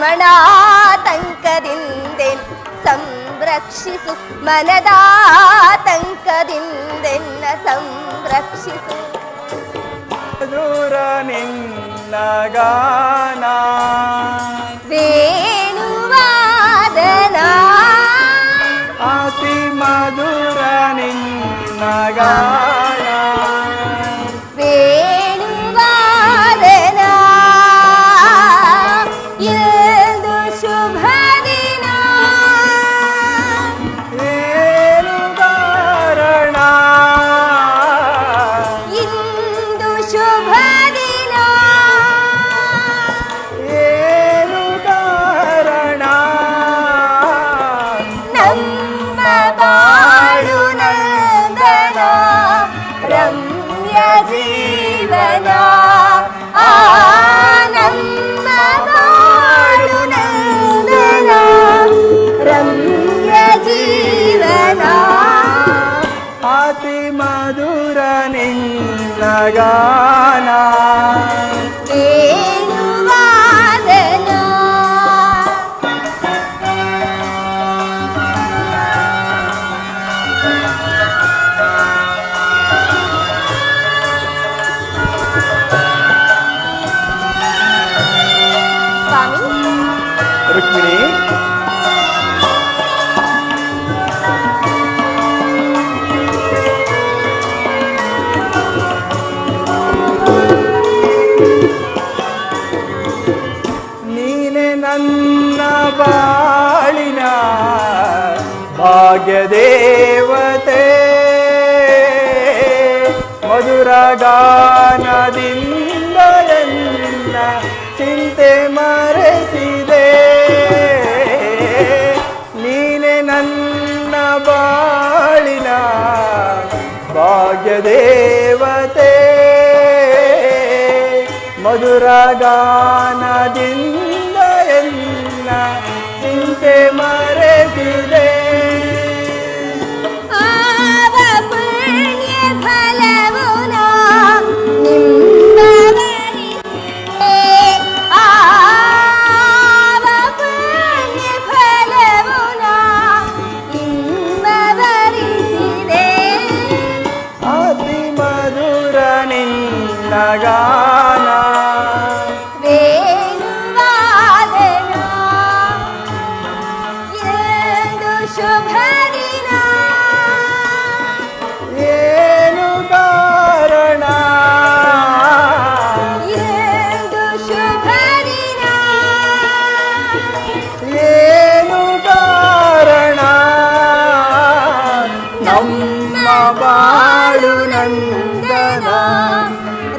ರಮಣಾತಂಕದಿಂದೆನ್ ಸಂರಕ್ಷಿಸು ಮನದಾತಂಕದಿಂದೆನ್ನ ಸಂರಕ್ಷಿಸು. ದೂರ ನಿನ್ನ ಗಾನ ವೇಣುವಾದನ ಅತಿ ಮಧುರ ನಿನ್ನ ಗಾನ ವೇಣುವಾದನ ಎಂದು ಶುಭ ದಿನ ಏನು ಕಾರಣ ಇಂದು ಶುಭ ದಿನ ಏನು ಕಾರಣ ನಮ್ಮ ಬಾಳು ನಂದನ ರಮ್ಯ ಜೀವನ ಆ ನಮ್ಮ ಬಾಳು ನಂದನ ರಮ್ಯ ಜೀವನ ಅತಿ ಮಧುರ ನಿನ್ನ ಗಾನ ವೇಣುವಾದನ. ಸ್ವಾಮಿ ರುಕ್ಮಿಣಿ ನೀನೆ ನನ್ನ ಬಾಳಿನ ಭಾಗ್ಯ ದೇವತೆ ಮಧುರ ಗಾನದಿಂದ ಎನ್ನ ಚಿಂತೆ ಮರೆಸಿದೆ. ನೀನೆ ನನ್ನ ಬಾಳಿನ ಭಾಗ್ಯ ದೇವತೆ ಮಧುರ ಗಾನದಿಂದ ಎನ್ನ ಚಿಂತೆ ಮರೆಸಿದೆ. ಆವ ಪುಣ್ಯ ಫಲವು ನಿಮ್ಮವರಿಸಿದೆ. ಆವ ಪುಣ್ಯ ಫಲವು ನಿಮ್ಮವರಿಸಿದೆ. ಅತಿ ಮಧುರ ನಿನ್ನ ಗಾನ ವೇಣುವಾದನ ಎಂದು ಶುಭ ದಿನ ಏನು ಕಾರಣ ಎಂದು ಶುಭ ದಿನ ಏನು ಕಾರಣ ನಮ್ಮ ಬಾಳು ನಂದನ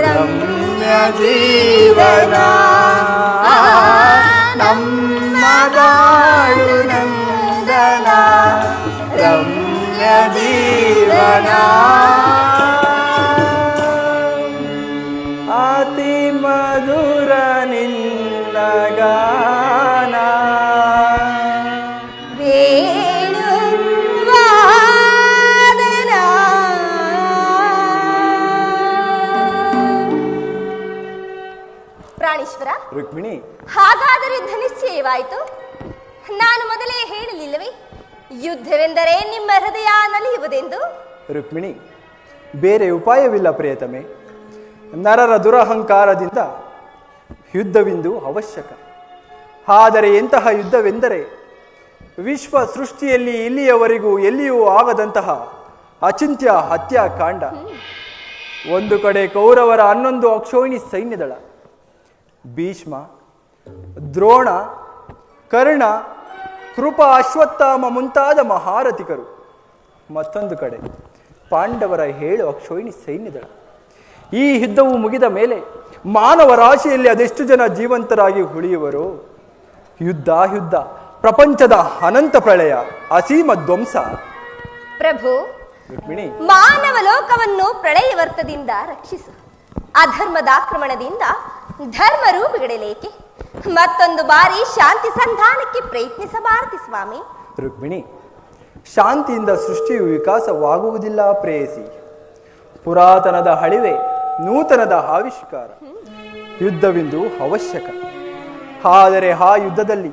ರಮ್ಯ ಜೀವನ ನಮ್ಮ ಬಾಳು ನಂದನ ರಮ್ಯ ಜೀವನ ಅತಿ ಮಧುರ ನಿನ್ನ ಗಾನ ವೇಣುವಾದನ. ಪ್ರಾಣೇಶ್ವರ, ರುಕ್ಮಿಣಿ ಹಾಗಾದರೆ ಯುದ್ಧ ನಿಶ್ಚಯವಾಯಿತು. ನಾನು ಮೊದಲೇ ಹೇಳಲಿಲ್ಲವೇ ಯುದ್ಧವೆಂದರೆ ನಿಮ್ಮ ಹೃದಯ ನಲಿಯುವುದೆಂದು? ರುಕ್ಮಿಣಿ, ಬೇರೆ ಉಪಾಯವಿಲ್ಲ ಪ್ರಿಯತಮೆ. ನರರ ದುರಹಂಕಾರದಿಂದ ಯುದ್ಧವಿಂದು ಅವಶ್ಯಕ. ಆದರೆ ಎಂತಹ ಯುದ್ಧವೆಂದರೆ ವಿಶ್ವ ಸೃಷ್ಟಿಯಲ್ಲಿ ಇಲ್ಲಿಯವರೆಗೂ ಎಲ್ಲಿಯೂ ಆಗದಂತಹ ಅಚಿಂತ್ಯ ಹತ್ಯಾಕಾಂಡ. ಒಂದು ಕಡೆ ಕೌರವರ 11 ಅಕ್ಷೋಹಿಣಿ ಸೈನ್ಯದಳ, ಭೀಷ್ಮ, ದ್ರೋಣ, ಕರ್ಣ, ಕೃಪ, ಅಶ್ವತ್ಥಾಮ ಮುಂತಾದ ಮಹಾರಥಿಕರು. ಮತ್ತೊಂದು ಕಡೆ ಪಾಂಡವರ 7 ಅಕ್ಷೋಹಿಣಿ ಸೈನ್ಯದಳ. ಈ ಯುದ್ಧವು ಮುಗಿದ ಮೇಲೆ ಮಾನವ ರಾಶಿಯಲ್ಲಿ ಅದೆಷ್ಟು ಜನ ಜೀವಂತರಾಗಿ ಉಳಿಯುವರು? ಯುದ್ಧ ಯುದ್ಧ, ಪ್ರಪಂಚದ ಅನಂತ ಪ್ರಳಯ, ಅಸೀಮ ಧ್ವಂಸ. ಪ್ರಭು, ರುಕ್ಮಿಣಿ, ಮಾನವ ಲೋಕವನ್ನು ಪ್ರಳಯವರ್ತದಿಂದ ರಕ್ಷಿಸು. ಅಧರ್ಮದ ಆಕ್ರಮಣದಿಂದ ಧರ್ಮ ರೂಪುಗಡಲೇಕೆ? ಮತ್ತೊಂದು ಬಾರಿ ಶಾಂತಿ ಸಂಧಾನಕ್ಕೆ ಪ್ರಯತ್ನಿಸಬಾರದು ಸ್ವಾಮಿ. ರುಕ್ಮಿಣಿ, ಶಾಂತಿಯಿಂದ ಸೃಷ್ಟಿಯು ವಿಕಾಸವಾಗುವುದಿಲ್ಲ ಪ್ರೇಯಸಿ. ಪುರಾತನದ ಹಳಿವೆ, ನೂತನದ ಆವಿಷ್ಕಾರ. ಯುದ್ಧವಿಂದು ಅವಶ್ಯಕ. ಆದರೆ ಆ ಯುದ್ಧದಲ್ಲಿ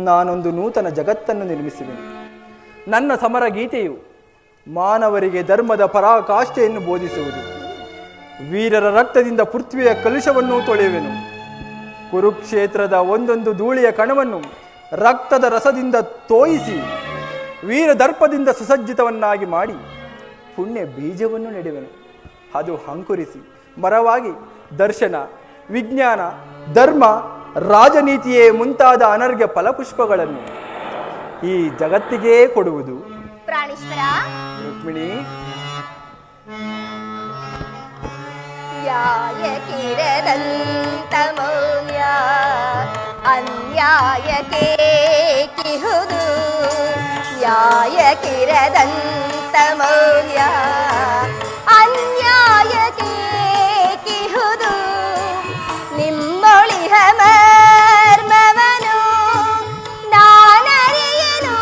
ನಾನೊಂದು ನೂತನ ಜಗತ್ತನ್ನು ನಿರ್ಮಿಸುವೆನು. ನನ್ನ ಸಮರ ಗೀತೆಯು ಮಾನವರಿಗೆ ಧರ್ಮದ ಪರಾಕಾಷ್ಠೆಯನ್ನು ಬೋಧಿಸುವುದು. ವೀರರ ರಕ್ತದಿಂದ ಪೃಥ್ವಿಯ ಕಲುಷವನ್ನು ತೊಳೆಯುವೆನು. ಕುರುಕ್ಷೇತ್ರದ ಒಂದೊಂದು ಧೂಳಿಯ ಕಣವನ್ನು ರಕ್ತದ ರಸದಿಂದ ತೋಯಿಸಿ ವೀರದರ್ಪದಿಂದ ಸುಸಜ್ಜಿತವನ್ನಾಗಿ ಮಾಡಿ ಪುಣ್ಯ ಬೀಜವನ್ನು ನೆಡುವೆನು. ಅದು ಅಂಕುರಿಸಿ ಮರವಾಗಿ ದರ್ಶನ, ವಿಜ್ಞಾನ, ಧರ್ಮ, ರಾಜನೀತಿಯೇ ಮುಂತಾದ ಅನರ್ಘ್ಯ ಫಲಪುಷ್ಪಗಳನ್ನು ಈ ಜಗತ್ತಿಗೇ ಕೊಡುವುದು. ಪ್ರಾಣೇಶ್ವರ, ರುಕ್ಮಿಣಿ, ನ್ಯಾಯಕ್ಕಿರದಂತ ಮೌಲ್ಯ ಅನ್ಯಾಯಕ್ಕೆ ಕಿಹುದು. ನ್ಯಾಯಕ್ಕಿರದಂತ ಮೌಲ್ಯ ಅನ್ಯಾಯಕ್ಕೆ ಕಿಹುದು. ನಿಮ್ಮೊಳಿಹ ಮರ್ಮವನು ನಾನರಿಯನು.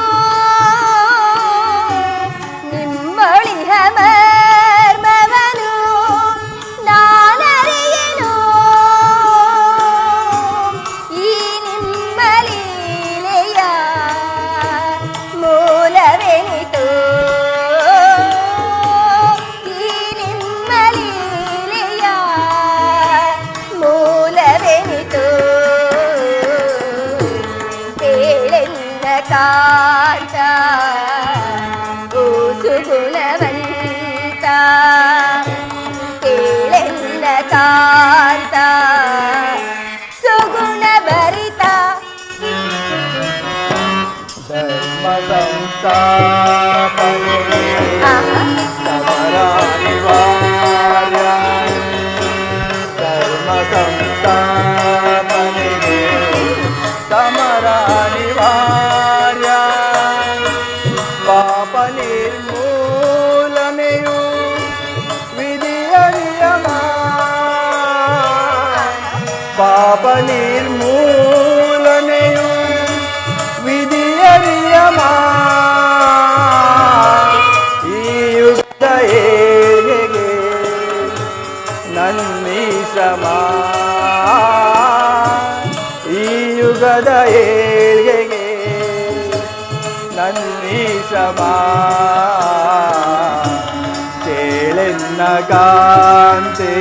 ನಿಮ್ಮೊಳಿಹ ಮರ್ಮವನು ನಾನರಿಯನು. ಈ ನಿಮ್ಮ ಲೀಲೆಯ ಮೂಲವೆನಿತು. ಈ ನಿಮ್ಮ ಲೀಲೆಯ ಮೂಲವೆನಿತು. ಕೇಳೆನ್ನ ಕಾಂತ ಓ ಸುಗುಣವಂತ. ಕೇಳೆನ್ನ ಕಾಂತ ಸುಗುಣ ಭರಿತ. ಧರ್ಮ ಸಂಸ್ಥಾಪನೆ ಸಮರ ಅನಿವಾರ್ಯ. ಧರ್ಮ ಸಂಸ್ಥಾಪನೆಗೆ ಸಮರ ಅನಿವಾರ್ಯ. ಪಾಪ ನಿರ್ಮೂಲನೆಯು ವಿಧಿಯ ನಿಯಮ. ಪಾಪ ನಿರ್ಮೂಲನೆಯು ವಿಧಿಯ ನಿಯಮ. ಈ ಯುದ್ಧ ಏಳಿಗೆ ನನ್ನಿ ಶ್ರಮ. ಈ ಯುಗದ ಏಳಿಗೆಗೆ ನನ್ನಿ ಶ್ರಮ. ಕೇಳೆನ್ನ ಕಾಂತೆ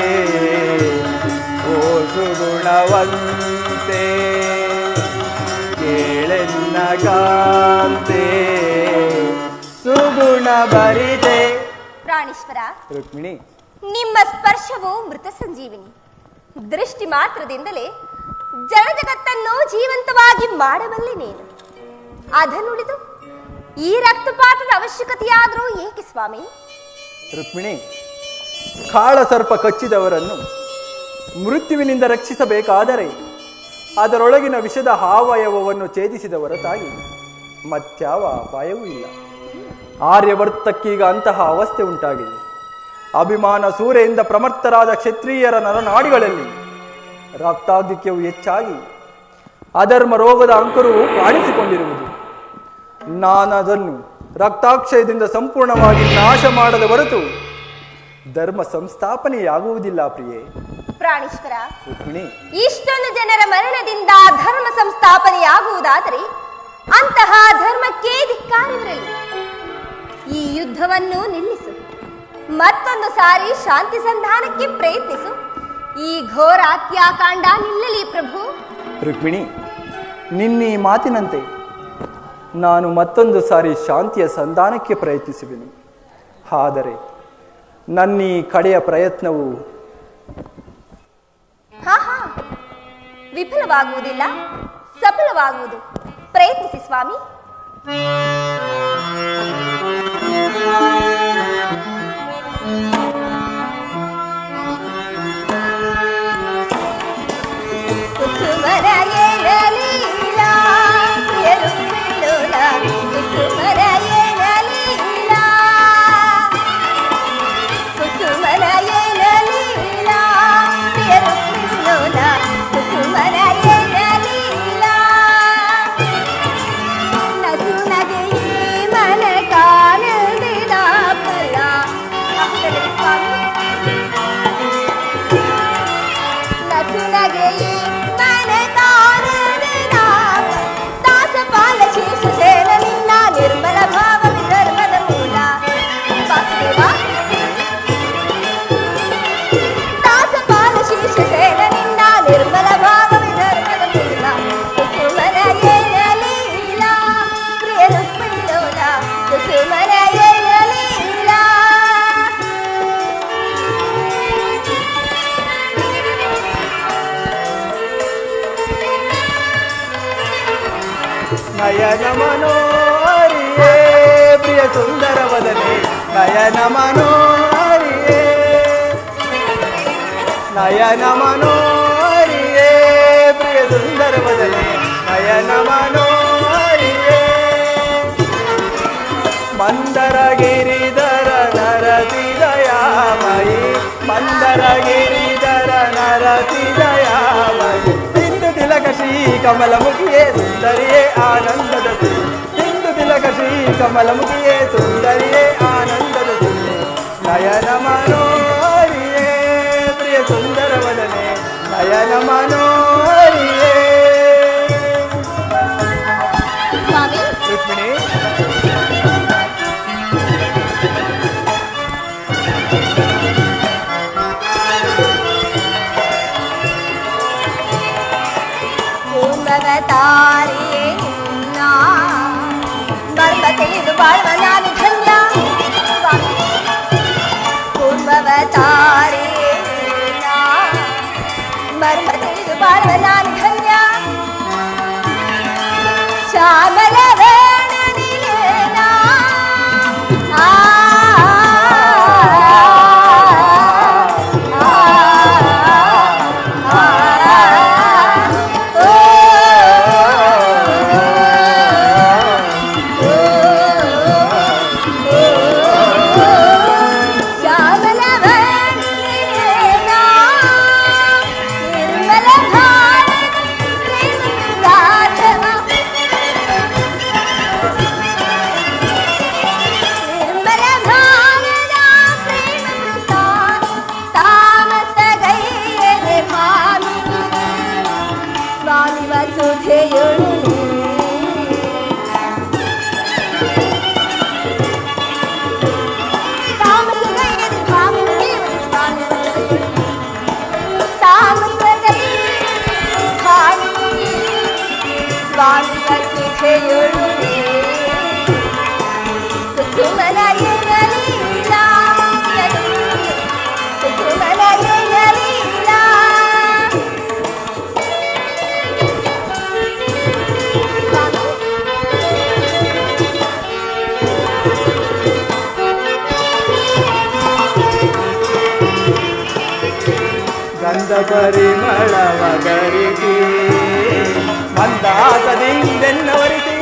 ಓ ಸುಗುಣವಂತೆ. ಕೇಳೆನ್ನ ಕಾಂತೆ ಸುಗುಣ ಭರಿತೆ. ಪ್ರಾಣೇಶ್ವರ, ರುಕ್ಮಿಣಿ, ನಿಮ್ಮ ಸ್ಪರ್ಶವು ಮೃತ ಸಂಜೀವಿನಿ. ದೃಷ್ಟಿ ಮಾತ್ರದಿಂದಲೇ ಜಗತ್ತನ್ನು ಜೀವಂತವಾಗಿ ಮಾಡಬಲ್ಲೆ ನೀನು. ಅದನ್ನುಳಿದು ಈ ರಕ್ತಪಾತದ ಅವಶ್ಯಕತೆಯಾದರೂ ಏಕೆ ಸ್ವಾಮಿ? ರುಕ್ಮಿಣಿ, ಕಾಳಸರ್ಪ ಕಚ್ಚಿದವರನ್ನು ಮೃತ್ಯುವಿನಿಂದ ರಕ್ಷಿಸಬೇಕಾದರೆ ಅದರೊಳಗಿನ ವಿಷದ ಆವಯವವನ್ನು ಛೇದಿಸಿದ ಹೊರತಾಗಿ ಮತ್ಯಾವ ಅಪಾಯವೂ ಇಲ್ಲ. ಆರ್ಯವರ್ತಕ್ಕೀಗ ಅಂತಹ ಅವಸ್ಥೆ ಉಂಟಾಗಿದೆ. ಅಭಿಮಾನ ಸೂರೆಯಿಂದ ಪ್ರಮತ್ತರಾದ ಕ್ಷತ್ರಿಯರ ನರನಾಡಿಗಳಲ್ಲಿ ರಕ್ತಾಧಿಕ್ಯವು ಹೆಚ್ಚಾಗಿ ಅಧರ್ಮ ರೋಗದ ಅಂಕುರವು ಕಾಣಿಸಿಕೊಂಡಿರುವುದು. ನಾನದನ್ನು ರಕ್ತಾಕ್ಷಯದಿಂದ ಸಂಪೂರ್ಣವಾಗಿ ನಾಶ ಮಾಡದ ಹೊರತು ಧರ್ಮ ಸಂಸ್ಥಾಪನೆಯಾಗುವುದಿಲ್ಲ ಪ್ರಿಯೆ. ಪ್ರಾಣೇಶ್ವರ, ರುಕ್ಮಿಣಿ, ಇಷ್ಟೊಂದು ಜನರ ಮರಣದಿಂದ ಧರ್ಮ ಸಂಸ್ಥಾಪನೆಯಾಗುವುದಾದರೆ ಅಂತಹ ಧರ್ಮಕ್ಕೆ ಧಿಕ್ಕಾರವಿರಲಿ. ಈ ಯುದ್ಧವನ್ನು ನಿಲ್ಲಿಸು. ಮತ್ತೊಂದು ಸಾರಿ ಶಾಂತಿ ಸಂಧಾನಕ್ಕೆ ಪ್ರಯತ್ನಿಸು. ಈ ಘೋರ ಹತ್ಯಾಕಾಂಡ ನಿಲ್ಲಲಿ ಪ್ರಭು. ರುಕ್ಮಿಣಿ, ನಿನ್ನೀ ಮಾತಿನಂತೆ ನಾನು ಮತ್ತೊಂದು ಸಾರಿ ಶಾಂತಿಯ ಸಂಧಾನಕ್ಕೆ ಪ್ರಯತ್ನಿಸುವೆನು. ಆದರೆ ನನ್ನೀ ಕಡೆಯ ಪ್ರಯತ್ನವು ವಿಫಲವಾಗುವುದಿಲ್ಲ, ಸಫಲವಾಗುವುದು. ಪ್ರಯತ್ನಿಸಿ ಸ್ವಾಮಿ. ನಸುನಗೆಯೇ ಮನ ಕಾಣದೆ ನಯನ ಮನೋಹರಿಯೇ ಪ್ರಿಯ ಸುಂದರ ವದನೆ ನಯನ ಮನೋಹರಿಯೇ ನಯನ ಮನೋಹರಿಯೇ ಪ್ರಿಯ ಸುಂದರ ವದನೆ ನಯನ ಮನೋಹರಿಯೇ ಮಂದರ ಗಿರಿಧರ ನರಸಿ ದಯಾಮಯಿ ಮಂದರ ಗಿರಿಧರ ನರಸಿ ದಯಾಮಯಿ ಸಿಂಧು ತಿಲಕ ಶ್ರೀ ಕಮಲ ಮುಖಿಯೇ ಸುಂದರಿಯೇ ಆನಂದದ ಸಿಂಧು ತಿಲಕ ಶ್ರೀ ಕಮಲ ಮುಖಿಯೇ ಸುಂದರಿಯೇ ಆನಂದದ ನಯನ ಮನೋಹರಿಯೇ ಪ್ರಿಯ ಸುಂದರ ವದನೆ ನಯನ ಮನೋಹರಿಯೇ ಸ್ವಾಮಿ ರುಕ್ಮಿಣಿ ತಾರಿಯೇ ನಿನ್ನ ಮರ್ಮ ತಿಳಿದು ಬಾಳುವ ನಾನು ಧನ್ಯ ಪೂರ್ವವ ತಾರಿಯೇ ನಿನ್ನ ಮರ್ಮ ತಿಳಿದು ಬಾಳುವ ನಾನು ಧನ್ಯ ಶ್ಯಾಮಲ ವರ್ಣನಿಲೇನ ಗಂಧ ಪರಿಮಳವ ಗರಿಸಿ ಮಂದಾಸದಿಂದೆನ್ನವರಿಸಿ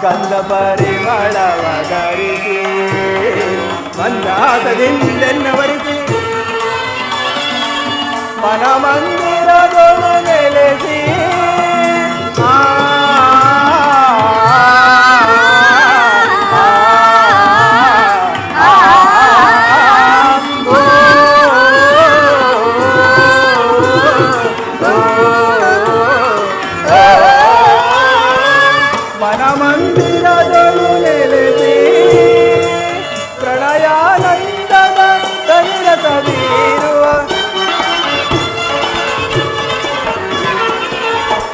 ಗಂಧ ಪರಿಮಳವ ಗರಿಸಿ ಮಂದಾಸದಿಂದೆನ್ನವರಿಸಿ ಮನ ಮಂದಿರದೊಳು ನೆಲೆಸಿ ಮಂದಿರದೊಳು ನೆಲೆಸಿ ಪ್ರಣಯಾನಂದದ ಕನಿರತ ಬೀರುವ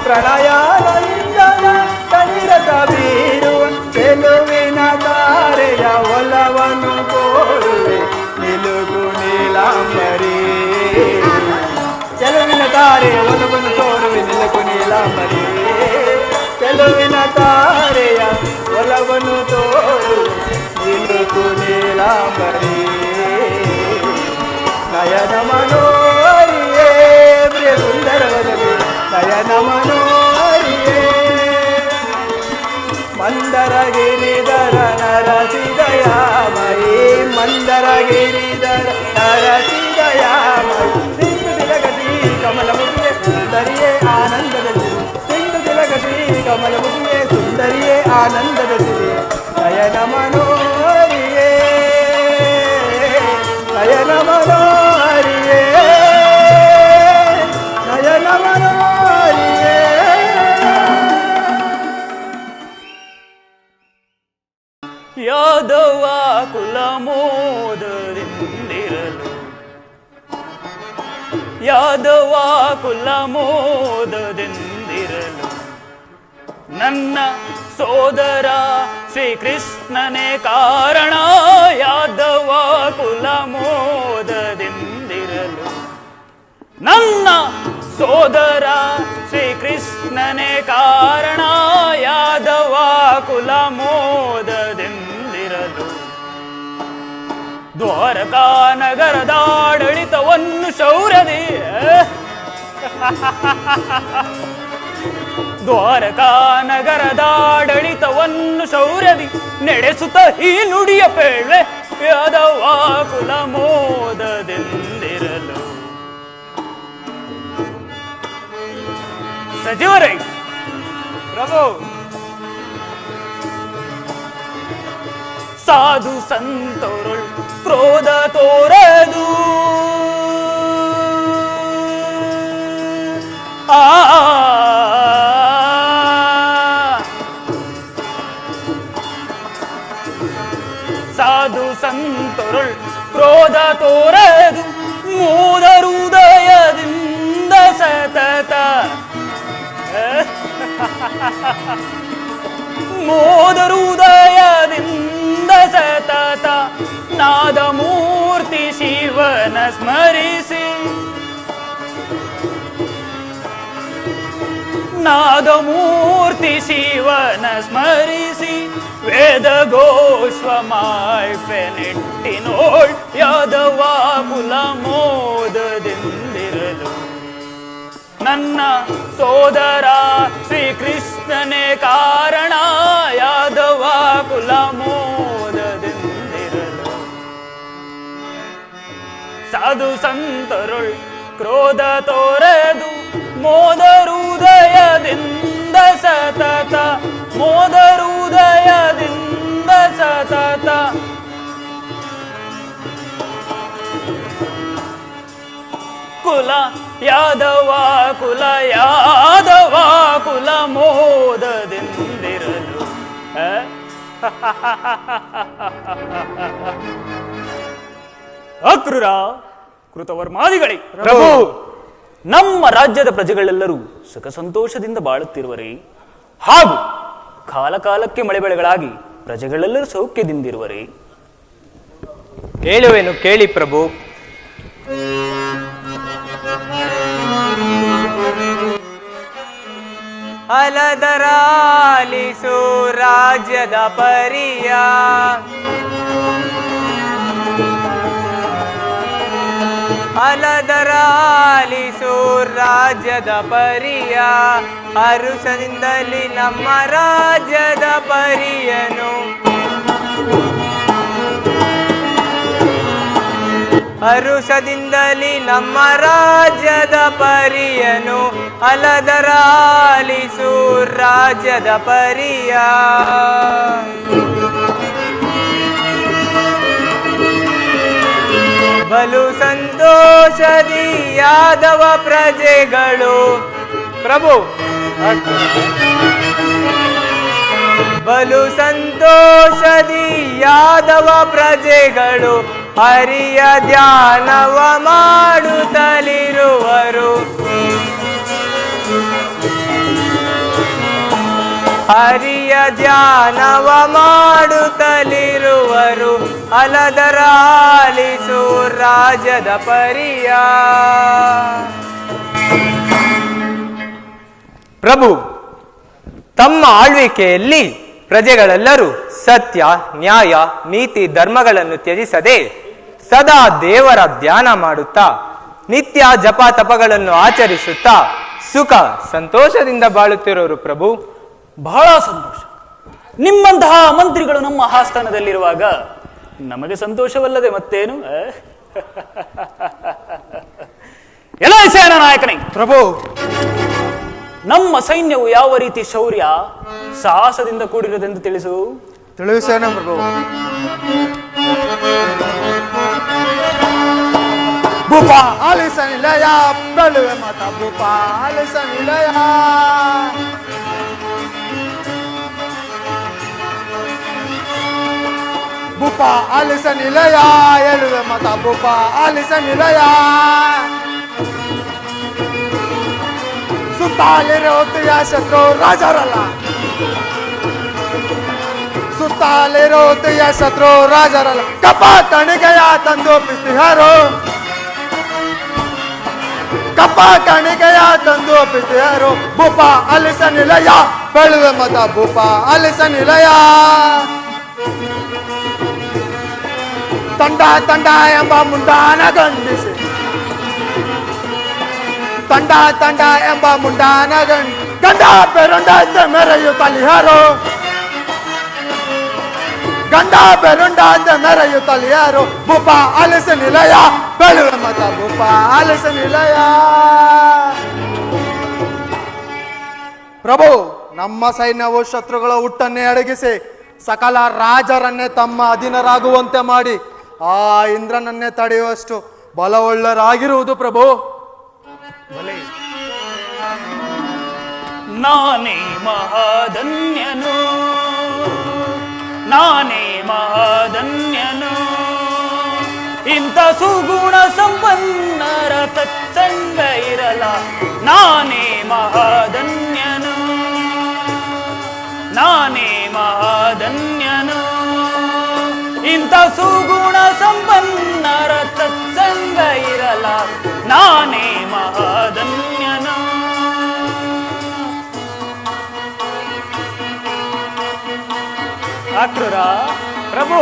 ಪ್ರಣಯಾನಂದದ ಕನಿರತ ಬೀರುವ ಚೆಲುವಿನ ತಾರೆಯ ಒಲವನ್ನು ಕೋರುವೆ ನಿಲುಗು ನೀಲಾಂಬರಿ ಚೆಲುವಿನ ತಾರೆ ಒಲವನ್ನು ತೋರುವೆ ನಿಲುಗು ನೀಲಾಂಬರಿ ಚೆಲುವಿನ ತಾರೆಯ ಒಲವನ್ನು ತೋರು ನಿಲುಕು ನೀಲಾಂಬರಿ ನಯನ ಮನೋಹರಿಯೇ ಪ್ರಿಯ ಸುಂದರ ವದನೆ ನಯನ ಮನೋಹರಿಯೇ ಮಂದರ ಗಿರಿಧರ ನರಸಿ ದಯಾಮಯಿ ಮಂದರ ಗಿರಿಧರ ನರಸಿ ದಯಾಮಯಿ ಸಿಂಧು ತಿಲಕ ಶ್ರೀ ಕಮಲ ಮುಖಿಯೇ ಸುಂದರಿಯೇ ಆನಂದದ ಸಿಂಧು ತಿಲಕ ಶ್ರೀ ಕಮಲ ಮುಖಿಯೇ ಸುಂದರಿಯೇ ಆನಂದದ ನಯನ ಮನೋಹರಿಯೇ ನಯನ ಮನೋಹರಿಯೇ ನಯನ ಮನೋಹರಿಯೇ ಯಾದವ ಕುಲಮೋದರಿಂದಿರಲು ಯಾದವ ಕುಲಮೋದದಿಂದಿರಲು ನನ್ನ ಸೋದರ ಶ್ರೀಕೃಷ್ಣನೇ ಕಾರಣ ಯಾದವ ಕುಲಮೋದದಿಂದಿರಲು ನನ್ನ ಸೋದರ ಶ್ರೀಕೃಷ್ಣನೇ ಕೃಷ್ಣನೇ ಕಾರಣ ಯಾದವ ಕುಲ ಮೋದದಿಂದಿರಲು ದ್ವಾರಕಾ ನಗರದಾಡಳಿತವನ್ನು ಶೌರ್ಯದಿ ದ್ವಾರಕಾ ನಗರದಾಡಳಿತವನ್ನು ಶೌರ್ಯದಿ ನಡೆಸುತ್ತ ಈ ನುಡಿಯ ಪೇಳ್ವೆ ಯಾದವ ಕುಲ ಮೋದದಿಂದಿರಲು. ಸಚಿವರೇ ಪ್ರಭು, ಸಾಧು ಸಂತರುಳ್ ಕ್ರೋಧ ತೋರದು ಸಾಧು ಸಂತರುಳ್ ಕ್ರೋಧ ತೋರದು ಮೋದ ಹೃದಯದಿಂದ ಸತತ ಮೋದ ಹೃದಯದಿಂದ ಸತತ ನಾದಮೂರ್ತಿ ಶಿವನ ಸ್ಮರಿಸಿ ನಾದಮೂರ್ತಿ ಶಿವನ ಸ್ಮರಿಸಿ ವೇದ ಗೋಸ್ವಮಾಯ್ ಪೆನೆಟ್ಟಿನೋಳ್ ಯಾದವ ಕುಲ ಮೋದದಿಂದಿರಲು ನನ್ನ ಸೋದರ ಶ್ರೀಕೃಷ್ಣನೇ ಕಾರಣ ಯಾದವ ಕುಲ ಮೋದದಿಂದಿರಲು. ಸಾಧು ಸಂತರುಳ್ ಕ್ರೋಧ ತೋರದು ಮೋದ ಹೃದಯದಿಂದ ಸತತ ಮೋದ ಹೃದಯದಿಂದ ಸತತ ಕುಲ ಯಾದವ ಕುಲ ಯಾದವ ಕುಲ ಮೋದದಿಂದಿರಲು. ಅಕ್ರೂರ ಕೃತವರ್ಮಾದಿಗಳೇ, ಪ್ರಭು, ನಮ್ಮ ರಾಜ್ಯದ ಪ್ರಜೆಗಳೆಲ್ಲರೂ ಸುಖ ಸಂತೋಷದಿಂದ ಬಾಳುತ್ತಿರುವರೇ? ಹಾಗೂ ಕಾಲ ಕಾಲಕ್ಕೆ ಮಳೆ ಬೆಳೆಗಳಾಗಿ ಪ್ರಜೆಗಳೆಲ್ಲರೂ ಸೌಖ್ಯದಿಂದಿರುವರೇ? ಹೇಳುವೆನು ಕೇಳಿ ಪ್ರಭು. ಅಲದರಾಲಿಸು ರಾಜ್ಯದ ಪರಿಯ ಅಲದರಾಲಿಸು ರಾಜ್ಯದ ಪರಿಯ ಹರುಷದಿಂದಲಿ ನಮ್ಮ ರಾಜ್ಯದ ಪರಿಯನು ಹರುಷದಿಂದಲಿ ನಮ್ಮ ರಾಜ್ಯದ ಪರಿಯನು ಅಲದರಾಲಿಸು ರಾಜ್ಯದ ಪರಿಯ ಬಲು ಸಂತೋಷದಿ ಯಾದವ ಪ್ರಜೆಗಳು ಪ್ರಭು ಬಲು ಸಂತೋಷದಿ ಯಾದವ ಪ್ರಜೆಗಳು ಹರಿಯ ಧ್ಯಾನವ ಮಾಡುತ್ತಲಿರುವರು ಹರಿಯ ಧ್ಯಾನವ ಮಾಡುತ್ತಲಿರುವರು ಅಲದರಾಲಿಸು ರಾಜ್ಯದ ಪರಿಯ ಪ್ರಭು, ತಮ್ಮ ಆಳ್ವಿಕೆಯಲ್ಲಿ ಪ್ರಜೆಗಳೆಲ್ಲರೂ ಸತ್ಯ ನ್ಯಾಯ ನೀತಿ ಧರ್ಮಗಳನ್ನು ತ್ಯಜಿಸದೆ ಸದಾ ದೇವರ ಧ್ಯಾನ ಮಾಡುತ್ತಾ ನಿತ್ಯ ಜಪ ತಪಗಳನ್ನು ಆಚರಿಸುತ್ತಾ ಸುಖ ಸಂತೋಷದಿಂದ ಬಾಳುತ್ತಿರೋರು ಪ್ರಭು. ಬಹಳ ಸಂತೋಷ. ನಿಮ್ಮಂತಹ ಮಂತ್ರಿಗಳು ನಮ್ಮ ಆಸ್ಥಾನದಲ್ಲಿರುವಾಗ ನಮಗೆ ಸಂತೋಷವಲ್ಲದೆ ಮತ್ತೇನು? ಎಲ್ಲ ಸೇನಾ ನಾಯಕನೇ ಪ್ರಭು, ನಮ್ಮ ಸೈನ್ಯವು ಯಾವ ರೀತಿ ಶೌರ್ಯ ಸಾಹಸದಿಂದ ಕೂಡಿರುವುದೆಂದು ತಿಳಿಸು. ತಿಳಿಸೇನ ಪ್ರಭು. ಭೂಪ ಆಲಿಸನಿಲಯ ಬಳುವೆ ಮಾತ ಭೂಪ ಆಲಿಸನಿಲಯ ಭೂಪ ಆಲಿಸನಿಲಯ ಎಳುವೆ ಮಾತ ಭೂಪ ಆಲಿಸನಿಲಯ ಸುತ್ತಾಲಿರೋತಿಯ ಶತ್ರು ರಾಜರಲ್ಲ ಸುತ್ತಾಲಿರೋತಿಯ ಶತ್ರು ರಾಜರಲ್ಲ ಕಪ ತಣಿಗೆಯ ತಂದು ಪಿಸ್ತಿಹಾರು ಕಪ್ಪ ಕಾಣಿಕೆಯ ತಂದು ಒಪ್ಪಿಸಿದರು ಭೂಪ ಆಲಿಸ ನಿಲಯ ಬೆಳುವೆ ಮತ ಭೂಪ ಆಲಿಸ ನಿಲಯ ತಂಡ ತಂಡ ಎಂಬ ಮುಂಡಾನ ಗಂಡಿಸಿ ತಂಡ ತಂಡ ಎಂಬ ಮುಂಡಾನ ಗಂಡ ಬೆರುಂಡ ಮೆರೆಯುತ್ತಲಿಯಾರು ಗಂಡ ಬೆರುಂಡ ಮೆರೆಯುತ್ತಲಿಯಾರು ಭೂಪ ಆಲಿಸ ನಿಲಯ ಬೆಳುವೆ ಮತ ಭೂಪ ಆಲಿಸ ನಿಲಯ. ಪ್ರಭು, ನಮ್ಮ ಸೈನ್ಯವು ಶತ್ರುಗಳ ಹುಟ್ಟನ್ನೇ ಅಡಗಿಸಿ ಸಕಲ ರಾಜರನ್ನೇ ತಮ್ಮ ಅಧೀನರಾಗುವಂತೆ ಮಾಡಿ ಆ ಇಂದ್ರನನ್ನೇ ತಡೆಯುವಷ್ಟು ಬಲವುಳ್ಳರಾಗಿರುವುದು ಪ್ರಭು. ನಾನೇ ಮಹಾಧನ್ಯನು, ನಾನೇ ಮಹಾಧನ್ಯನು, ಇಂಥ ಸುಗುಣ ಸಂಪನ್ನರ ಸತ್ಸಂಗ ಇರಲ. ನಾನೇ ಮಹಾಧನ್ಯನು, ನಾನೇ ಮಹಾಧನ್ಯನು, ಇಂಥ ಸುಗುಣ ಸಂಪನ್ನರ ಸತ್ಸಂಗ ಇರಲ. ನಾನೇ ಮಹಾಧನ್ಯನು. ಅಕ್ರೂರ ಪ್ರಭು,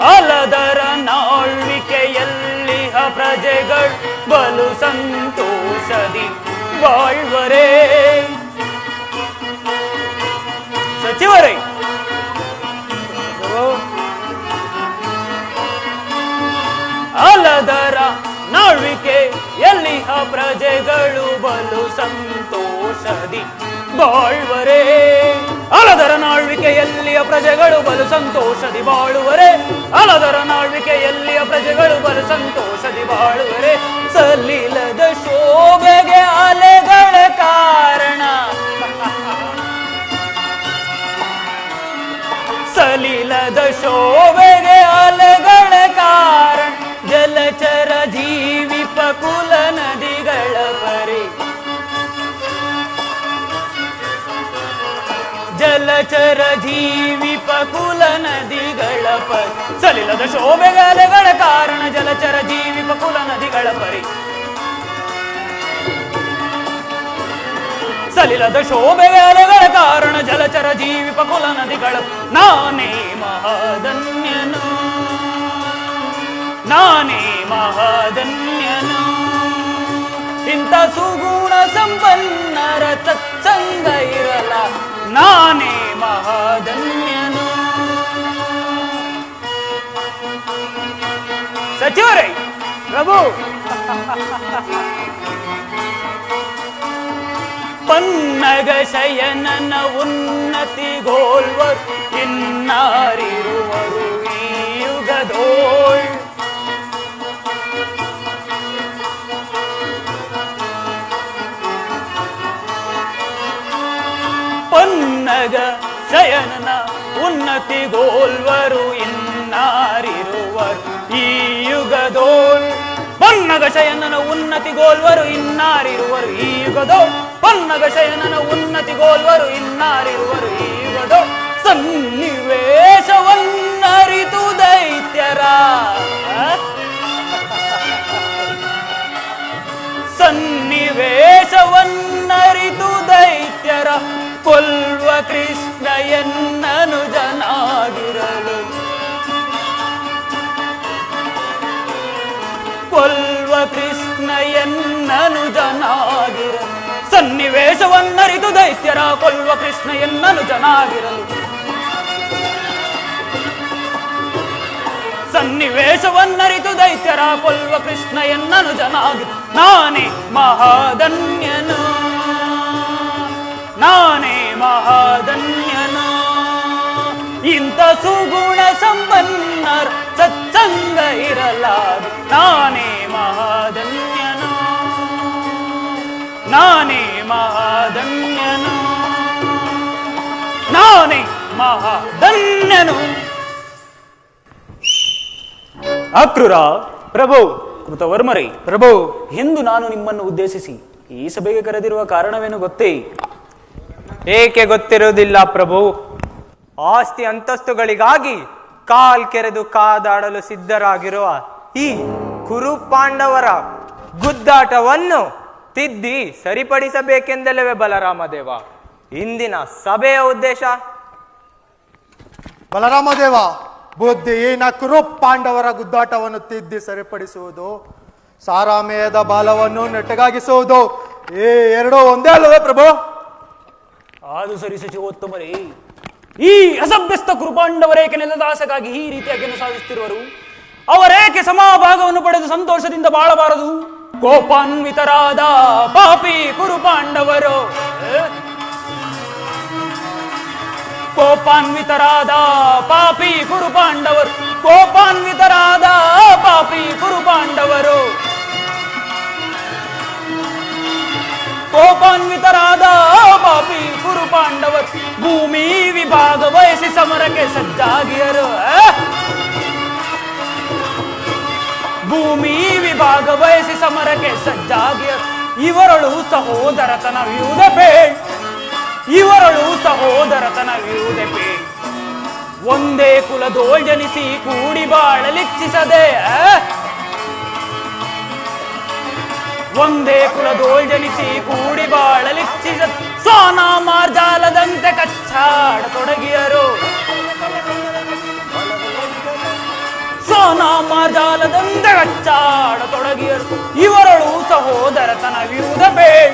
ಅಲದರ ನಾಳ್ವಿಕೆಯಲ್ಲಿಹ ಪ್ರಜೆಗಳು ಬಲು ಸಂತೋಷದಿ ಬಾಳ್ವರೇ. ಸಚಿವರೇ, ಅಲದರ ನಾಳ್ವಿಕೆ ಎಲ್ಲಿಹ ಪ್ರಜೆಗಳು ಬಲು ಸಂತೋಷದಿ ಬಾಳ್ವರೇ. ಅಲದರ ನಾಳ್ವಿಕೆಯಲ್ಲಿಯ ಪ್ರಜೆಗಳು ಬಲು ಸಂತೋಷದಿ ಬಾಳುವರೆ. ಅಲದರ ನಾಳ್ವಿಕೆಯಲ್ಲಿಯ ಪ್ರಜೆಗಳು ಬಲು ಸಂತೋಷದಿ ಬಾಳುವರೆ. ಸಲಿಲದ ಶೋಭೆಗೆ ಅಲೆಗಳ ಕಾರಣ, ಸಲಿಲದ ಶೋಭೆಗೆ ಅಲೆಗಳ ಕಾರಣ, ಜಲಚರ ಜೀವಿ ಪಕುಲ ನದಿಗಳ ಪರಿ, ಜಲಚರ ಜೀವಿ ಪಕುಲ ನದಿಗಳ ಪರಿ. ಸಲಿಲದ ಶೋಭೆಗೆ ಅಲೆಗಳ ಕಾರಣ, ಜಲಚರ ಜೀವಿ ಪಕುಲ ನದಿಗಳ ಪರಿ. ಸಲಿಲದ ಶೋಭೆಗೆ ಅಲೆಗಳ ಕಾರಣ, ಜಲಚರ ಜೀವಿ ಪಕುಲ ನದಿಗಳ. ನಾನೇ ಮಹಾಧನ್ಯನು, ನಾನೇ ಮಹಾಧನ್ಯನು, ಇಂಥ ಸುಗುಣ ಸಂಪನ್ನರ ಸತ್ಸಂಗ ಇರಲ. ನಾನೇ ಮಹಾಧನ್ಯನು. ಸಚಿವರೇ, ಪ್ರಭು, ಪನ್ನಗ ಶಯನನ ಉನ್ನತಿಗೋಲ್ವರು ಇನ್ನಾರಿರುವರು ಈ ಯುಗದೋಳ್. ಪನ್ನಗ ಶಯನನ ಉನ್ನತಿಗೋಲ್ವರು ಇನ್ನಾರಿರುವರು ಈ ಯುಗದೋಳ್. ಪನ್ನಗ ಶಯನನ ಉನ್ನತಿಗೋಲ್ವರು ಇನ್ನಾರಿರುವರು ಈ ಯುಗದೋಳ್. ಪನ್ನಗ ಶಯನನ ಉನ್ನತಿಗೋಲ್ವರು ಇನ್ನಾರಿರುವರು ಈ ಯುಗದೋಳ್. ಸನ್ನಿವೇಶವನ್ನರಿತು ದೈತ್ಯರ, ಸನ್ನಿವೇಶವನ್ನರಿತು ದೈತ್ಯರ, ಕೊಲ್ವ ಕೃಷ್ಣ ಎನ್ನನು ಜನಾಗಿರಲು. ಕೊಲ್ವ ಕೃಷ್ಣ ಎನ್ನನು ಜನಾಗಿರಲು. ಸನ್ನಿವೇಶವನ್ನರಿತು ದೈತ್ಯರ, ಕೊಲ್ವ ಕೃಷ್ಣ ಎನ್ನನು ಜನಾಗಿರಲು. ಸನ್ನಿವೇಶವನ್ನರಿತು ದೈತ್ಯರ, ಕೊಲ್ವ ಕೃಷ್ಣ ಎನ್ನನು ಜನಾಗಿರಲು. ನಾನೇ ಮಹಾಧನ್ಯನು, ನಾನೇ ಮಹಾಧನ್ಯನು, ಇಂಥ ಸುಗುಣ ಸಂಪನ್ನರ ಸತ್ಸಂಗ ಇರಲಾದು. ನಾನೇ ಮಹಾಧನ್ಯನು, ನಾನೇ ಮಹಾಧನ್ಯನು, ನಾನೇ ಮಹಾಧನ್ಯನು. ಅಕ್ರೂರ ಪ್ರಭು, ಕೃತವರ್ಮರೇ ಪ್ರಭು, ಎಂದು ನಾನು ನಿಮ್ಮನ್ನು ಉದ್ದೇಶಿಸಿ ಈ ಸಭೆಗೆ ಕರೆದಿರುವ ಕಾರಣವೇನು ಗೊತ್ತೇ? ಏಕೆ ಗೊತ್ತಿರುವುದಿಲ್ಲ ಪ್ರಭು. ಆಸ್ತಿ ಅಂತಸ್ತುಗಳಿಗಾಗಿ ಕಾಲ್ ಕೆರೆದು ಕಾದಾಡಲು ಸಿದ್ಧರಾಗಿರುವ ಈ ಕುರು ಪಾಂಡವರ ಗುದ್ದಾಟವನ್ನು ತಿದ್ದಿ ಸರಿಪಡಿಸಬೇಕೆಂದಲ್ಲವೇ ಬಲರಾಮದೇವ ಇಂದಿನ ಸಭೆಯ ಉದ್ದೇಶ? ಬಲರಾಮದೇವ, ಬುದ್ಧಿಹೀನ ಕುರು ಪಾಂಡವರ ಗುದ್ದಾಟವನ್ನು ತಿದ್ದಿ ಸರಿಪಡಿಸುವುದು, ಸಾರಾಮೇಯದ ಬಾಲವನ್ನು ನೆಟ್ಟಗಾಗಿಸುವುದು, ಈ ಎರಡೂ ಒಂದೇ ಅಲ್ಲವೇ ಪ್ರಭು? ಅದು ಸರಿ ಸಚಿವೋತ್ತಮರೇ, ಈ ಅಸಭ್ಯಸ್ಥ ಕುರುಪಾಂಡವರೇಕೆ ನೆಲದಾಸೆಗಾಗಿ ಈ ರೀತಿಯಾಗಿ ಸಾಧಿಸುತ್ತಿರುವರು? ಅವರೇಕೆ ಸಮಭಾಗವನ್ನು ಪಡೆದು ಸಂತೋಷದಿಂದ ಬಾಳಬಾರದು? ಕೋಪಾನ್ವಿತರಾದ ಪಾಪಿ ಕುರುಪಾಂಡವರು, ಕೋಪಾನ್ವಿತರಾದ ಪಾಪಿ ಕುರುಪಾಂಡವರು, ಕೋಪಾನ್ವಿತರಾದ ಪಾಪಿ ಕುರುಪಾಂಡವರು, ಕೋಪಾನ್ವಿತರಾದ ಪಾಪಿ ಕುರುಪಾಂಡವರು ಭೂಮಿ ವಿಭಾಗ ಬಯಸಿ ಸಮರಕ್ಕೆ ಸಜ್ಜಾಗಿಯರು. ಭೂಮಿ ವಿಭಾಗ ಬಯಸಿ ಸಮರಕ್ಕೆ ಸಜ್ಜಾಗಿಯರು. ಇವರಳು ಸಹೋದರತನವಿಯುವುದೇ ಬೇಡ, ಇವರಳು ಸಹೋದರತನವಿಯುವುದೇ ಬೇಡ. ಒಂದೇ ಕುಲದೋಳ್ ಜನಿಸಿ ಕೂಡಿ ಬಾಳಲಿಚ್ಛಿಸದೆ, ಒಂದೇ ಕುಲದೋಳ್ ಜನಿಸಿ ಕೂಡಿ ಬಾಳಲಿಚ್ಛಿಸ ಸೋನ ಮಾರ್ಜಾಲದಂತೆ ಕಚ್ಚಾಡತೊಡಗಿಯರು. ಸೋನ ಮಾರ್ಜಾಲದಂತೆ ಕಚ್ಚಾಡತೊಡಗಿಯರು. ಇವರಳು ಸಹೋದರತನವಿಯುವುದೇ ಬೇಡ,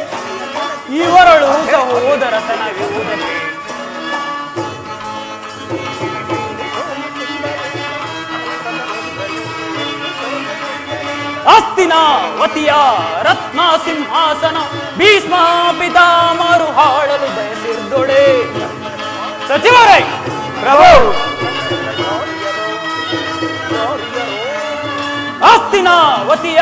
ಇವರಳು ಸಹೋದರತನವಿಯುವುದೇ ಬೇಡ. ಹಸ್ತಿನಾವತಿಯ ರತ್ನ ಸಿಂಹಾಸನ ಭೀಷ್ಮ ಪಿತಾಮರು ಹಾಳಲು ಬಯಸಿರ್ದೊಡೆ. ಸಚಿವರೇ ಪ್ರಭು, ಹಸ್ತಿನಾವತಿಯ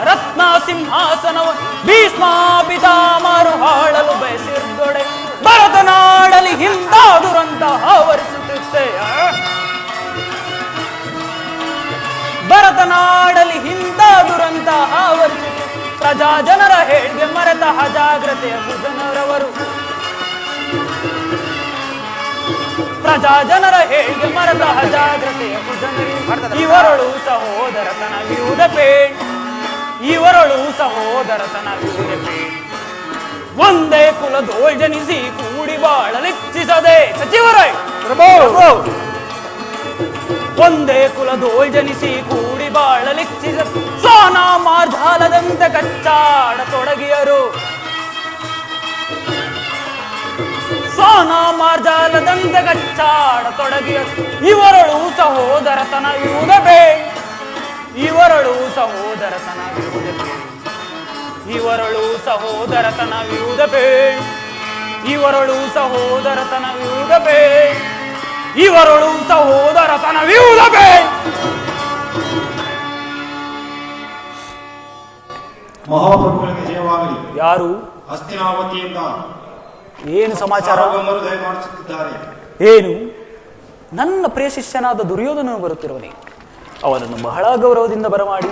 ರತ್ನ ಸಿಂಹಾಸನವ ಭೀಷ್ಮ ಪಿತಾಮರು ಹಾಳಲು ಬಯಸಿರ್ದೊಡೆ. ಭರತನಾಡಲಿ ಇಂಥ ದುರಂತ ಆವರಿಸುತ್ತಿತ್ತೆ, ಭರತನಾಡಲಿ ಇಂಥ ದುರಂತ ಆವರಿಸಿತು. ಪ್ರಜಾ ಜನರ ಹೇಳಿಗೆ ಮರೆತ ಅಜಾಗ್ರತೆಯ ಕುಜನರವರು, ಪ್ರಜಾ ಜನರ ಹೇಳಿಗೆ ಮರೆತ ಅಜಾಗ್ರತೆಯ ಕುಜನರು. ಇವರಳು ಸಹೋದರತನವಿಯುವುದೇ ಬೇಡ, ಇವರಳು ಸಹೋದರತನವಿಯುವುದೇ ಬೇಡ. ಒಂದೇ ಕುಲದೋಳ್ ಜನಿಸಿ ಕೂಡಿ ಬಾಳಲಿಚ್ಛಿಸದೆ. ಸಚಿವರೇ ಪ್ರಭು, ಒಂದೇ ಕುಲದೋಳ್ ಜನಿಸಿ ಕೂಡಿ ಬಾಳಲಿಚ್ಛಿಸ ಸೋನ ಮಾರ್ಜಾಲದಂತೆ ಕಚ್ಚಾಡತೊಡಗಿಯರು. ಸೋನ ಮಾರ್ಜಾಲದಂತೆ ಕಚ್ಚಾಡತೊಡಗಿಯರು. ಇವರಳು ಸಹೋದರತನವಿಯುವುದೇ ಬೇಡ, ಇವರಳು ಸಹೋದರತನವಿಯುವುದೇ ಬೇಡ, ಇವರಳು ಸಹೋದರತನವಿಯುವುದೇ ಬೇಡ, ಇವರಳು ಸಹೋದರತನವಿಯುವುದೇ ಬೇಡ, ಇವರಳು ಸಹೋದರತನವಿಯುವುದೇ ಬೇಡ. ಮಹಾಪ್ರಭುಗಳಿಗೆ ಜಯವಾಗಲಿ. ಯಾರು? ಹಸ್ತಿನಾವತಿಯಿಂದ ಏನು ಸಮಾಚಾರ? ದಯಮಾಡಿಸುತ್ತಿದ್ದಾರೆ. ಏನು? ನನ್ನ ಪ್ರಿಯ ಶಿಷ್ಯನಾದ ದುರ್ಯೋಧನನು ಬರುತ್ತಿರುವನೇ, ಅವನನ್ನು ಬಹಳ ಗೌರವದಿಂದ ಬರಮಾಡಿ.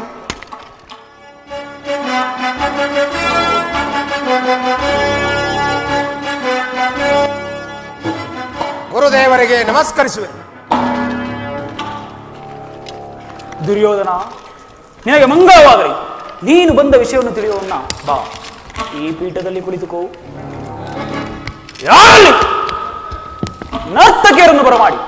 ಗುರುದೇವರಿಗೆ ನಮಸ್ಕರಿಸುವೆ. ದುರ್ಯೋಧನ, ನಿನಗೆ ಮಂಗಳವಾಗಲಿ. ನೀನು ಬಂದ ವಿಷಯವನ್ನು ತಿಳಿಯೋಣ. ಬಾ, ಈ ಪೀಠದಲ್ಲಿ ಕುಳಿತುಕೋ. ಯಾರಲ್ಲಿ ನರ್ತಕಿಯರನ್ನು ಬರಮಾಡಿ.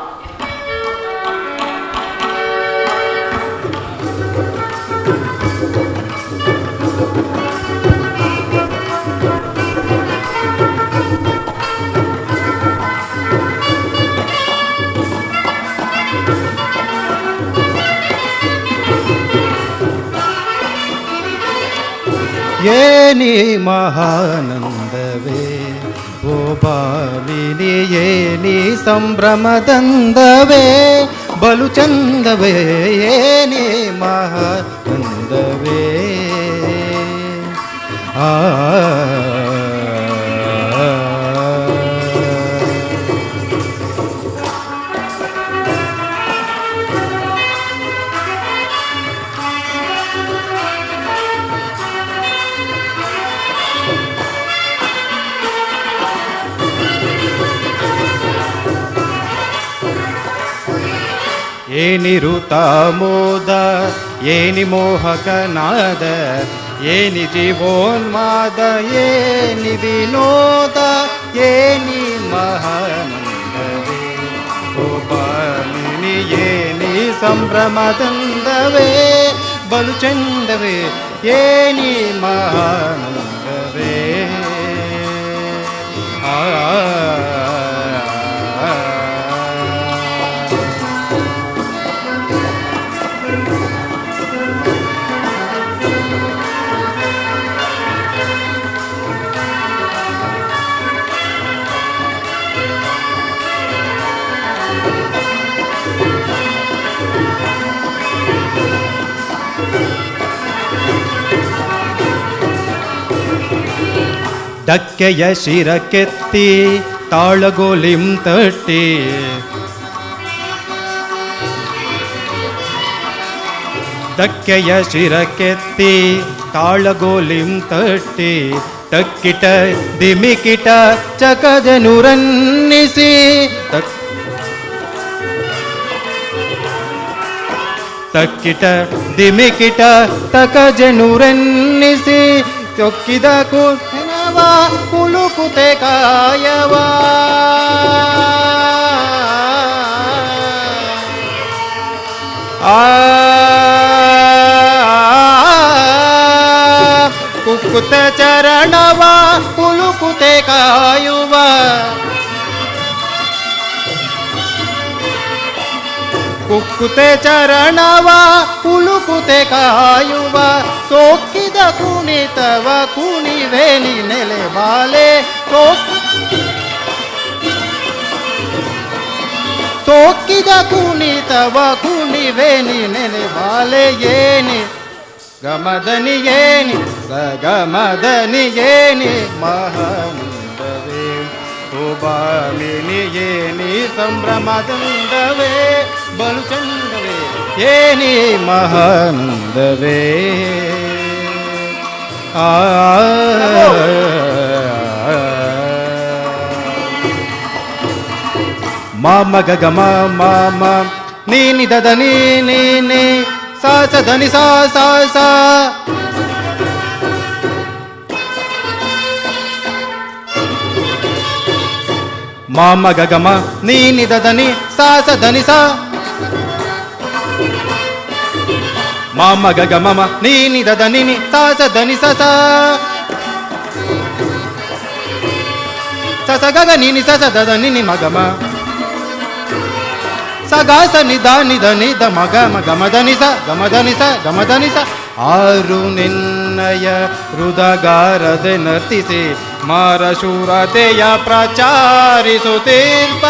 ಏನಿ ಮಹಾನಂದವೇ ಓ ಬಾಲಿನಿ, ಏನಿ ಸಂಭ್ರಮದಂದವೇ ಬಲು ಚಂದವೇ, ಏನಿ ಮಹಾನಂದವೇ. ಆ ಏನಿರುತ್ತ ಮೋದ ಏನಿ ಮೋಹಕನಾದ ಏನಿ ಜೀವೋನ್ಮಾದ ಏನಿ ವಿನೋದ ಏನಿ ಮಹಾನಂದವೇ ಗೋಪಾಲಿನಿ ಏನಿ ಸಂಭ್ರಮದಂದವೇ ಬಲು ಚಂದವೇ ಏನಿ ಮಹಾನಂದವೇ ಡಕ್ಕೆಯ ಶಿರಕ್ಕೆತ್ತಿ ತಾಳಗೋಲಿಂ ತಟ್ಟಿ ಡಕ್ಕೆಯ ಶಿರಕ್ಕೆತ್ತಿ ತಾಳಗೋಲಿಂ ತಟ್ಟಿ ತಕ್ಕಿಟ ದಿಮಿಕಿಟ ಚಕಜನುರನ್ನಿಸಿ ತಕ್ಕಿಟ ದಿಮಿಕಿಟ ತಕಜನುರನ್ನಿಸಿ ಚೊಕ್ಕಿದ ಕುನವ ಕುಲುಕುತೆ ಕಾಯವ ಕುಕ್ಕುತ ಚರಣವ ಕುಲುಕುತೆ ಕಾಯುವ ಕುಕ್ಕುತೆ ಚರಣವ ಕುಲುಕುತೆ ಕಾಯುವ ಸೋಕಿದ ಕುಣಿತವ ಕುಣಿವೇನಿ ನೆಲೆ ಬಾಲೆ ಸೋಕಿದ ಕುಣಿತವ ಕುಣಿವೇನಿ ನೆಲೆ ಬಾಲೆ ಏನಿ ಗಮದನಿ ಏನಿ ಸಗಮದನಿ ಏನಿ ಮಹಾನಂದವೇ ಶೋಭಾಮಿನಿ ಏನಿ ಸಂಭ್ರಮದಂದವೇ ಬಲು ಚಂದವೇ ಏನಿ ಮಹಾನಂದವೇ ಮಾಮ ಗಮ ಮಾಮ ನೀನಿ ದದನಿ ನೀನಿ ಸಾ ಸದನಿ ಸಾ ಸಾ ಸಾ ಮಾಮ ಗಮ ನೀನಿ ದದನಿ ಸಾ ಸದನಿ ಸಾ ಮಾಮ ಗಮ ನೀನಿ ದದನಿ ಸಾ ಸದನಿ ಸ ಸ ಗಗ ನೀನಿ ಸ ದದನಿ ಮಗಮ ಸ ಗ ಸ ನಿಧ ನಿಧ ನಿಧ ಮಗ ಗಮದನಿ ಸ ಗಮದನಿ ಸ ಗಮದನಿ ಸ ಆರು ನಿನ್ನಯ ಹೃದಗಾರದೆ ನರ್ತಿಸಿ ಮಾರ ಶೂರತೆಯ ಪ್ರಚಾರಿಸುತ್ತೀರ್ಪ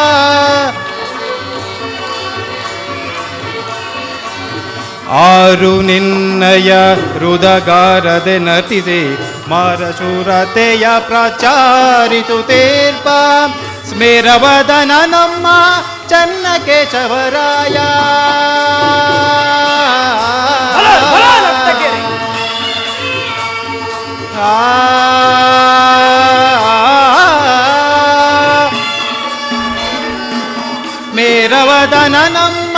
ಆರು ನಿನ್ನಯ ಹೃದಗಾರದೆ ನರ್ತಿಸಿ ಮಾರ ಶೂರತೆಯ ಪ್ರಚಾರಿಸುತ್ತೀರ್ಪ ಸ್ಮೇರವದನ ನಮ್ಮ ಚನ್ನ ಕೇಶವರಾಯ ಮೇರವದನ ನಮ್ಮ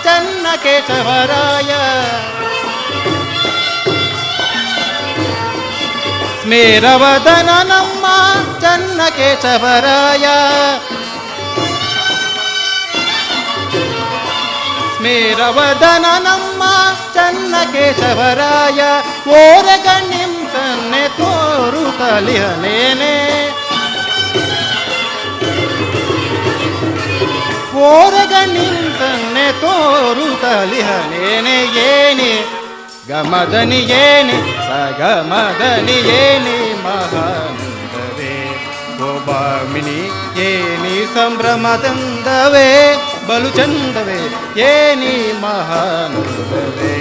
ಚನ್ನ ಕೇಶವರಾಯ ಮೇರವದನ ನಮ್ಮ ಚನ್ನ ಕೇಶವರಾಯ ಮೇರವದನ ನಮ್ಮ ಚನ್ನ ಕೇಶವರಾಯ ಓರಗಣ್ಣಿಂ ತನ್ನೆ ತೋರು ತಲಿಹನೇನೆ ಓರಗಣ್ಣಿಂ ತನ್ನೆ ತೋರು ತಲಿಹನೇನೆ ಏನಿ ಗಮದನಿ ಏನಿ ಸಗಮದನಿ ಏನಿ ಮಹಾನಂದವೇ ಗೋಪಾಮಿನಿ ಏನಿ ಸಂಭ್ರಮದಂದವೇ ಬಲು ಚಂದವೇ ಏನಿ ಮಹಾನಂದವೇ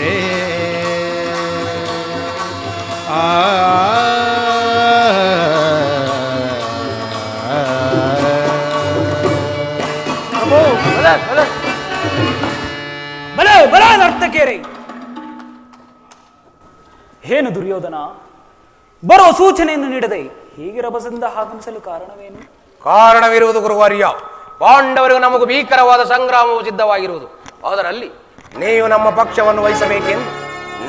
ಬಲ ಬಲ ನರ್ತಕೇರಿ ಏನು ದುರ್ಯೋಧನ ಬರೋ ಸೂಚನೆಯನ್ನು ನೀಡದೆ ಹೀಗೆ ರಭಸದಿಂದ ಆಗಮಿಸಲು ಕಾರಣವೇನು? ಕಾರಣವಿರುವುದು ಗುರುವರ್ಯ. ಪಾಂಡವರಿಗೂ ನಮಗೂ ಭೀಕರವಾದ ಸಂಗ್ರಾಮವು ಸಿದ್ಧವಾಗಿರುವುದು. ಅದರಲ್ಲಿ ನೀವು ನಮ್ಮ ಪಕ್ಷವನ್ನು ವಹಿಸಬೇಕೆಂದು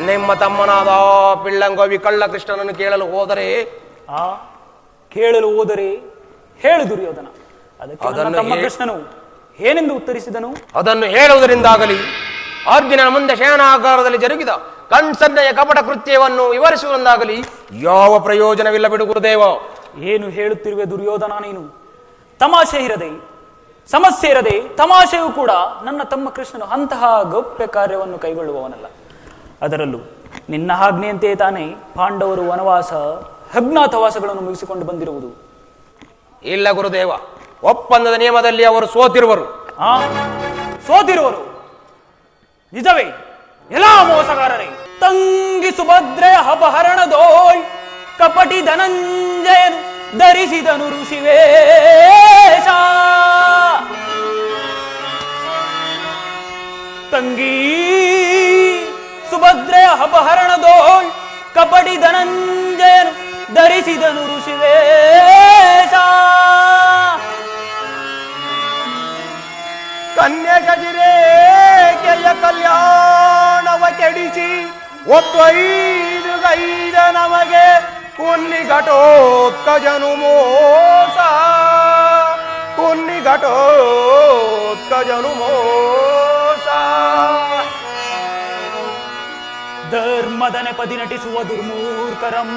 ನಿಮ್ಮ ತಮ್ಮನಾದ ಪಿಳ್ಳಂಗೋವಿ ಕಳ್ಳ ಕೃಷ್ಣನನ್ನು ಕೇಳಲು ಹೋದರೆ ಕೇಳಲು ಹೋದರೆ ಹೇಳು ದುರ್ಯೋಧನ. ಅದಕ್ಕೆ ನನ್ನ ಅದನ್ನು ತಮ್ಮ ಕೃಷ್ಣನು ಏನೆಂದು ಉತ್ತರಿಸಿದನು? ಅದನ್ನು ಹೇಳುವುದರಿಂದಾಗಲಿ ಅರ್ಜುನನ ಮುಂದೆ ಶಯನಾಗಾರದಲ್ಲಿ ಜರುಗಿದ ಕಣ್ಸನ್ನೆಯ ಕಪಟ ಕೃತ್ಯವನ್ನು ವಿವರಿಸುವುದರಿಂದಾಗಲಿ ಯಾವ ಪ್ರಯೋಜನವಿಲ್ಲ ಬಿಡು ಗುರುದೇವ. ಏನು ಹೇಳುತ್ತಿರುವೆ ದುರ್ಯೋಧನ ನೀನು? ತಮಾಷೆ ಇರದೆ, ಸಮಸ್ಯೆ ಇರದೆ, ತಮಾಷೆಯೂ ಕೂಡ ನನ್ನ ತಮ್ಮ ಕೃಷ್ಣನು ಅಂತಹ ಗೌಪ್ಯ ಕಾರ್ಯವನ್ನು ಕೈಗೊಳ್ಳುವವನಲ್ಲ. ಅದರಲ್ಲೂ ನಿನ್ನ ಆಜ್ಞೆಯಂತೆ ತಾನೇ ಪಾಂಡವರು ವನವಾಸ ಅಜ್ಞಾತವಾಸಗಳನ್ನು ಮುಗಿಸಿಕೊಂಡು ಬಂದಿರುವುದು. ಇಲ್ಲ ಗುರುದೇವ, ಒಪ್ಪಂದದ ನಿಯಮದಲ್ಲಿ ಅವರು ಸೋತಿರುವರು. ಸೋತಿರುವರು ನಿಜವೇ? ಎಲ್ಲ ಮೋಸಗಾರರೇ, ತಂಗಿ ಸುಭದ್ರೆಯ ಅಪಹರಣದೋಳ್ ಕಪಟಿ ಧನಂಜಯನು ಧರಿಸಿದನು ಋಷಿವೇಶ. ತಂಗಿ ಸುಭದ್ರೆಯ ಅಪಹರಣದೋಳ್ ಕಪಟಿ ಧನಂಜಯನು ಧರಿಸಿದನು ಋಷಿವೇಶ. ಕನ್ಯೆ ಶಜಿರೇಕೆಯ ಕಲ್ಯಾಣವ ಕೆಡಿಸಿ ಒತ್ತೈದು ಗೈದ ನಮಗೆ ಕುನ್ನಿಘಟೋತ್ಕಜನು ಮೋಸ, ಕುನ್ನಿಘಟೋತ್ಕಜನು ಮೋಸ. ಧರ್ಮದ ನೆಪದಿ ನಟಿಸುವ ದುರ್ಮೂರ್ಖರಂ,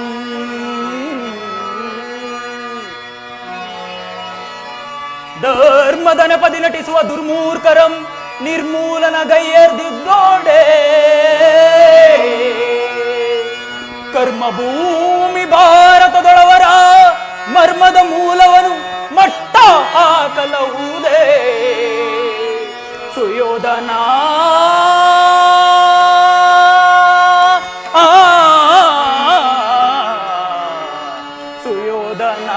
ಧರ್ಮದ ನೆಪದಿ ನಟಿಸುವ ದುರ್ಮೂರ್ಖರಂ ನಿರ್ಮೂಲನ ಗೈಯರ್ದಿದ್ದೋಡೆ. ಕರ್ಮಭೂಮಿ ಭಾರತದೊಳವರ ಮರ್ಮದ ಮೂಲವನು ಮಟ್ಟ ಹಾಕಲವುದೇ. ಸುಯೋಧನ ಸುಯೋಧನ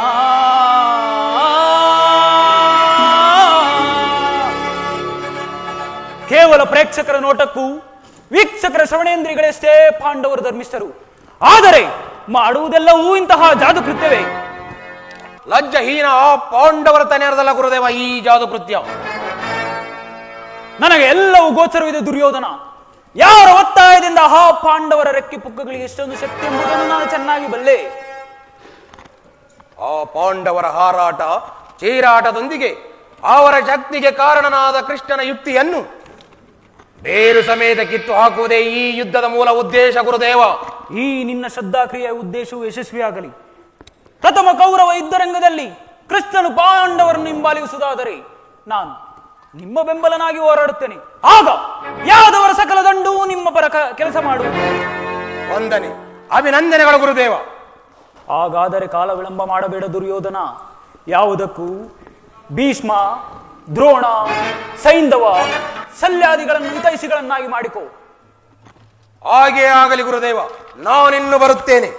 ಕೇವಲ ಪ್ರೇಕ್ಷಕರ ನೋಟಕ್ಕೂ ವೀಕ್ಷಕರ ಶ್ರವಣೇಂದ್ರಿಗಳಷ್ಟೇ ಪಾಂಡವರು ಧರ್ಮಿಷ್ಠರು. ಆದರೆ ಮಾಡುವುದೆಲ್ಲವೂ ಇಂತಹ ಜಾದು ಕೃತ್ಯವೇ. ಲಜ್ಜಹೀನ ಪಾಂಡವರ ತನೆಯರದಲ್ಲ ಗುರುದೇವ ಈ ಜಾದು ಕೃತ್ಯ. ನನಗೆ ಎಲ್ಲವೂ ಗೋಚರವಿದೆ ದುರ್ಯೋಧನ. ಯಾರ ಒತ್ತಾಯದಿಂದ ಪಾಂಡವರ ರೆಕ್ಕೆ ಪುಕ್ಕಗಳಿಗೆ ಎಷ್ಟೊಂದು ಶಕ್ತಿ ಎಂಬುದನ್ನು ನಾನು ಚೆನ್ನಾಗಿ ಬಲ್ಲೆ. ಆ ಪಾಂಡವರ ಹಾರಾಟ ಚೀರಾಟದೊಂದಿಗೆ ಅವರ ಶಕ್ತಿಗೆ ಕಾರಣನಾದ ಕೃಷ್ಣನ ಯುಕ್ತಿಯನ್ನು ಬೇರು ಸಮೇತ ಕಿತ್ತು ಹಾಕುವುದೇ ಈ ಯುದ್ಧದ ಮೂಲ ಉದ್ದೇಶ ಗುರುದೇವ. ಈ ನಿನ್ನ ಶ್ರದ್ಧಾಕ್ರಿಯೆಯ ಉದ್ದೇಶವು ಯಶಸ್ವಿಯಾಗಲಿ. ಪ್ರಥಮ ಕೌರವ ಯುದ್ಧರಂಗದಲ್ಲಿ ಕೃಷ್ಣನು ಪಾಂಡವರನ್ನು ಹಿಂಬಾಲಿಸುವುದಾದರೆ ನಾನು ನಿಮ್ಮ ಬೆಂಬಲನಾಗಿ ಹೋರಾಡುತ್ತೇನೆ. ಆಗ ಯಾದವರ ಸಕಲ ದಂಡು ನಿಮ್ಮ ಪರ ಕೆಲಸ ಮಾಡುವುದು. ವಂದನೆ, ಅಭಿನಂದನೆಗಳು ಗುರುದೇವ. ಹಾಗಾದರೆ ಕಾಲ ವಿಳಂಬ ಮಾಡಬೇಡ ದುರ್ಯೋಧನ. ಯಾವುದಕ್ಕೂ ಭೀಷ್ಮ, ದ್ರೋಣ, ಸೈಂಧವ, ಶಲ್ಯಾದಿಗಳನ್ನು ಹಿತೈಷಿಗಳನ್ನಾಗಿ ಮಾಡಿಕೋ. ಹಾಗೇ ಆಗಲಿ ಗುರುದೇವ, ನಾನಿನ್ನು ಬರುತ್ತೇನೆ.